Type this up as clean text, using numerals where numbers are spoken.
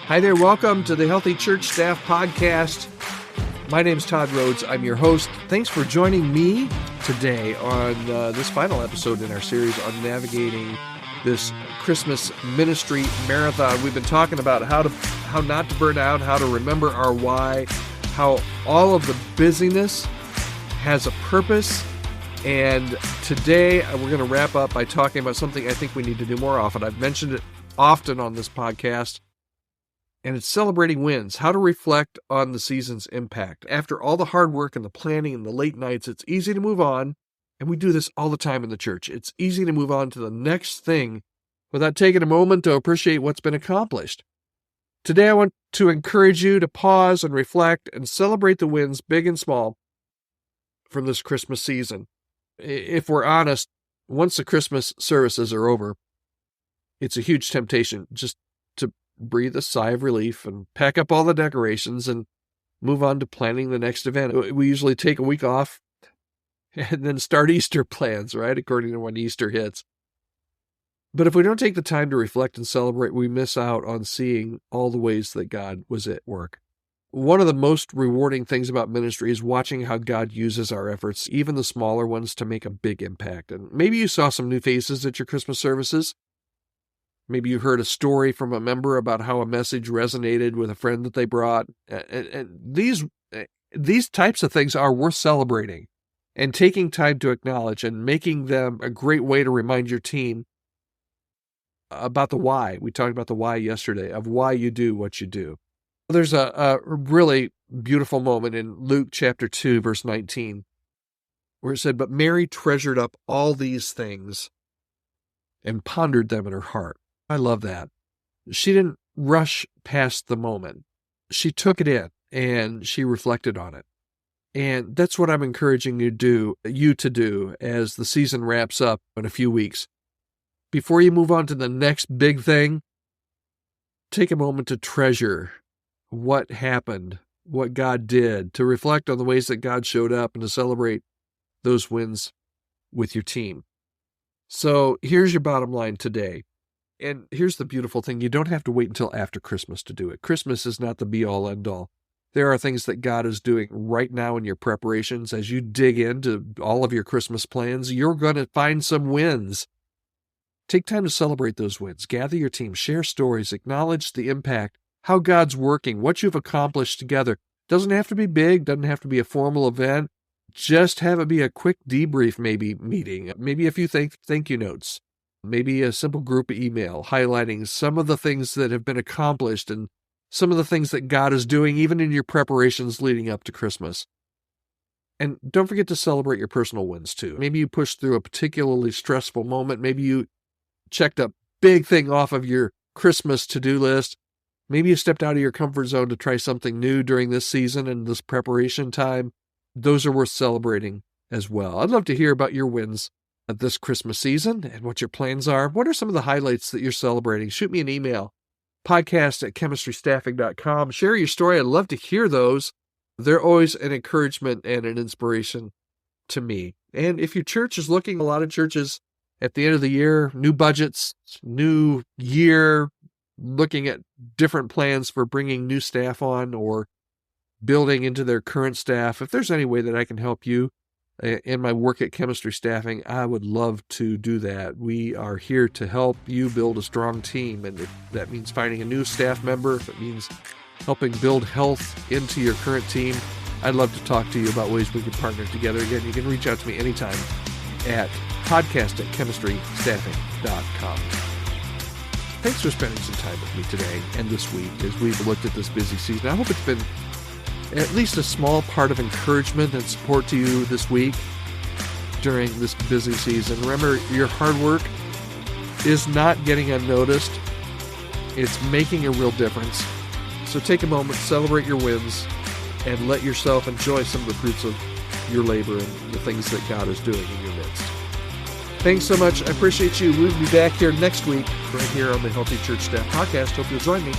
Hi there, welcome to the Healthy Church Staff Podcast. My name's Todd Rhoades. I'm your host. Thanks for joining me today on this final episode in our series on navigating this Christmas ministry marathon. We've been talking about how not to burn out, how to remember our why, how all of the busyness has a purpose. And today we're going to wrap up by talking about something I think we need to do more often. I've mentioned it often on this podcast, and it's celebrating wins, how to reflect on the season's impact. After all the hard work and the planning and the late nights, it's easy to move on, and we do this all the time in the church. It's easy to move on to the next thing without taking a moment to appreciate what's been accomplished. Today, I want to encourage you to pause and reflect and celebrate the wins, big and small, from this Christmas season. If we're honest, once the Christmas services are over, it's a huge temptation just to breathe a sigh of relief and pack up all the decorations and move on to planning the next event. We usually take a week off and then start Easter plans, right? According to when Easter hits. But if we don't take the time to reflect and celebrate, we miss out on seeing all the ways that God was at work. One of the most rewarding things about ministry is watching how God uses our efforts, even the smaller ones, to make a big impact. And maybe you saw some new faces at your Christmas services. Maybe you heard a story from a member about how a message resonated with a friend that they brought. And these types of things are worth celebrating and taking time to acknowledge and making them a great way to remind your team about the why. We talked about the why yesterday, of why you do what you do. There's a really beautiful moment in Luke chapter 2, verse 19, where it said, "But Mary treasured up all these things and pondered them in her heart." I love that. She didn't rush past the moment. She took it in and she reflected on it. And that's what I'm encouraging you to do as the season wraps up in a few weeks. Before you move on to the next big thing, take a moment to treasure what happened, what God did, to reflect on the ways that God showed up and to celebrate those wins with your team. So here's your bottom line today. And here's the beautiful thing. You don't have to wait until after Christmas to do it. Christmas is not the be-all, end-all. There are things that God is doing right now in your preparations. As you dig into all of your Christmas plans, you're going to find some wins. Take time to celebrate those wins. Gather your team, share stories, acknowledge the impact, how God's working, what you've accomplished together. Doesn't have to be big, doesn't have to be a formal event. Just have it be a quick debrief meeting, maybe a few thank you notes. Maybe a simple group email highlighting some of the things that have been accomplished and some of the things that God is doing, even in your preparations leading up to Christmas. And don't forget to celebrate your personal wins too. Maybe you pushed through a particularly stressful moment. Maybe you checked a big thing off of your Christmas to-do list. Maybe you stepped out of your comfort zone to try something new during this season and this preparation time. Those are worth celebrating as well. I'd love to hear about your wins this Christmas season and what your plans are. What are some of the highlights that you're celebrating? Shoot me an email, podcast@chemistrystaffing.com. Share your story. I'd love to hear those. They're always an encouragement and an inspiration to me. And if your church is looking, a lot of churches at the end of the year, new budgets, new year, looking at different plans for bringing new staff on or building into their current staff. If there's any way that I can help you in my work at Chemistry Staffing, I would love to do that. We are here to help you build a strong team. And if that means finding a new staff member, if it means helping build health into your current team, I'd love to talk to you about ways we can partner together. Again, you can reach out to me anytime at podcast@chemistrystaffing.com. Thanks for spending some time with me today and this week as we've looked at this busy season. I hope it's been at least a small part of encouragement and support to you this week during this busy season. Remember, your hard work is not getting unnoticed. It's making a real difference. So take a moment, celebrate your wins, and let yourself enjoy some of the fruits of your labor and the things that God is doing in your midst. Thanks so much. I appreciate you. We'll be back here next week right here on the Healthy Church Staff Podcast. Hope you'll join me.